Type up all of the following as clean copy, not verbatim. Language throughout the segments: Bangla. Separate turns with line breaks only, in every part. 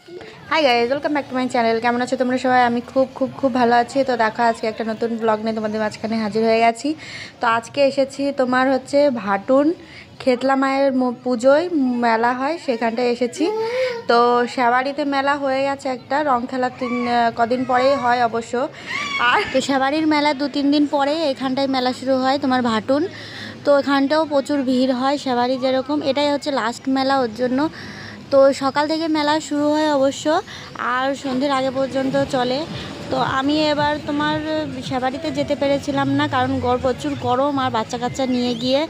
Hi guys, welcome back to my channel. কেমন আছো তোমরা সবাই? আমি খুব খুব খুব ভালো আছি। তো দেখো, আজকে একটা নতুন ব্লগ নিয়ে তোমাদের মাঝখানে হাজির হয়ে গেছি। তো আজকে এসেছি তোমার হচ্ছে ভাটুন খেতলা মায়ের পুজোয় মেলা হয়, সেখানটায় এসেছি। তো সেবাড়িতে মেলা হয়ে গেছে, একটা রং খেলা কদিন পরেই হয় অবশ্য। আর তো সেবাড়ির মেলা 2-3 দিন পরে এখানটায় মেলা শুরু হয় তোমার ভাটুন। তো এখানটাও প্রচুর ভিড় হয় সেবাড়ি যেরকম। এটাই হচ্ছে লাস্ট মেলা, ওর জন্য তো সকাল থেকে মেলা শুরু হয় অবশ্য, আর সন্ধ্যের আগে পর্যন্ত চলে। তো আমি এবার তোমার সেবাড়িতে যেতে পেরেছিলাম না, কারণ প্রচুর গরম আর বাচ্চা কাচ্চা নিয়ে গিয়ে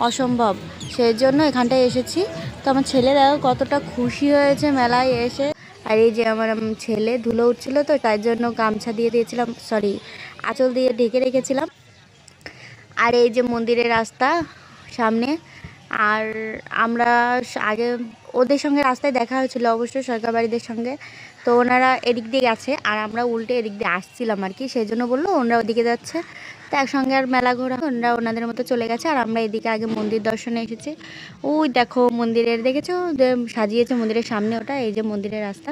অসম্ভব, সেই জন্য এখানটায় এসেছি। তো আমার ছেলে দেখো কতটা খুশি হয়েছে মেলায় এসে। আর এই যে আমার ছেলে ধুলো উঠছিল, তো তাই জন্য গামছা দিয়ে দিয়েছিলাম, সরি আঁচল দিয়ে ঢেকে রেখেছিলাম। আর এই যে মন্দিরের রাস্তা সামনে। আর আমরা আগে ওদের সঙ্গে রাস্তায় দেখা হয়েছিল অবশ্য, সরকার বাড়িদের সঙ্গে। তো ওনারা এদিক দিয়ে গেছে আর আমরা উল্টে এদিক দিয়ে আসছিলাম আর কি, সেই জন্য বললো ওনারা ওদিকে যাচ্ছে। তো একসঙ্গে আর মেলা ঘোরা, ওনারা ওনাদের মতো চলে গেছে আর আমরা এদিকে আগে মন্দির দর্শনে এসেছি। ওই দেখো মন্দিরের দেখেছো যে সাজিয়েছে মন্দিরের সামনে, ওটা এই যে মন্দিরের রাস্তা।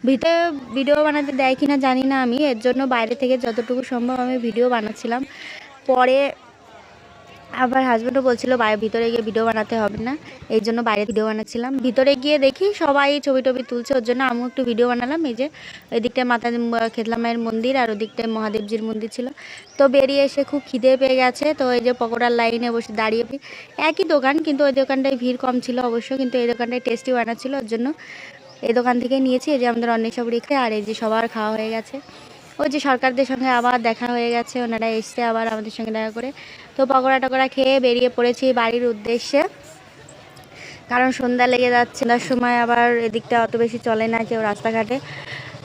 ভিতরে ভিডিও বানাতে দেয় কিনা জানি না, আমি এর জন্য বাইরে থেকে যতটুকু সম্ভব আমি ভিডিও বানাচ্ছিলাম। পরে আবার হাজব্যান্ডও বলছিল বাইরে ভিতরে গিয়ে ভিডিও বানাতে হবে না, এই জন্য বাইরে ভিডিও বানাচ্ছিলাম। ভিতরে গিয়ে দেখি সবাই ছবি টবি তুলছে, ওর জন্য আমিও একটু ভিডিও বানালাম। এই যে ওই দিকটায় মাতা খেতলা মায়ের মন্দির আর ওদিকটায় মহাদেবজির মন্দির ছিল। তো বেরিয়ে এসে খুব খিদে পেয়ে গেছে, তো এই যে পকোড়ার লাইনে বসে দাঁড়িয়ে, একই দোকান কিন্তু ওই দোকানটায় ভিড় কম ছিল অবশ্য, কিন্তু এই দোকানটায় টেস্টি বানাচ্ছিল, ওর জন্য এই দোকান থেকে নিয়েছি। এই যে আমাদের অনেক সব রেখে, আর এই যে সবার খাওয়া হয়ে গেছে। ওই যে সরকারদের সঙ্গে আবার দেখা হয়ে গেছে, ওনারা এসছে আবার আমাদের সঙ্গে দেখা করে। তো পকোড়া টকোড়া খেয়ে বেরিয়ে পড়েছি বাড়ির উদ্দেশ্যে, কারণ সন্ধ্যা লেগে যাচ্ছে। তার সময় আবার এদিকটা অত বেশি চলে না কেউ রাস্তাঘাটে,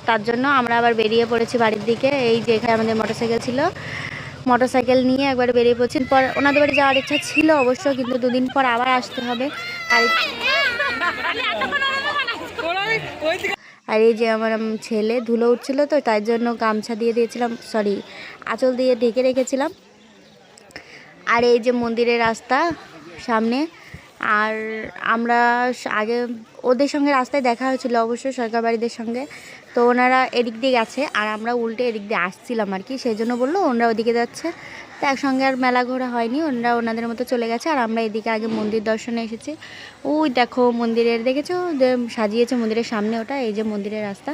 তার জন্য আমরা আবার বেরিয়ে পড়েছি বাড়ির দিকে। এই যে এখানে আমাদের মোটরসাইকেল ছিল, মোটরসাইকেল নিয়ে একবার বেরিয়ে পড়ছি। পর ওনাদের বাড়ি যাওয়ার ইচ্ছা ছিল অবশ্য, কিন্তু 2 দিন পর আবার আসতে হবে। আর এই যে আমার ছেলে ধুলো উঠছিল, তো তাই জন্য গামছা দিয়ে দিয়েছিলাম, সরি আঁচল দিয়ে ঢেকে রেখেছিলাম। আর এই যে মন্দিরের রাস্তা সামনে। আর আমরা আগে ওদের সঙ্গে রাস্তায় দেখা হয়েছিল অবশ্য, সরকার বাড়িদের সঙ্গে। তো ওনারা এদিক দিয়ে গেছে আর আমরা উল্টে এদিক দিয়ে আসছিলাম আর কি, সেই জন্য বললো ওনারা ওদিকে যাচ্ছে। তো একসঙ্গে আর মেলা ঘোরা হয়নি, ওনারা ওনাদের মতো চলে গেছে আর আমরা এদিকে আগে মন্দির দর্শনে এসেছি। ওই দেখো মন্দিরের দেখেছো যে সাজিয়েছে মন্দিরের সামনে, ওটা এই যে মন্দিরের রাস্তা।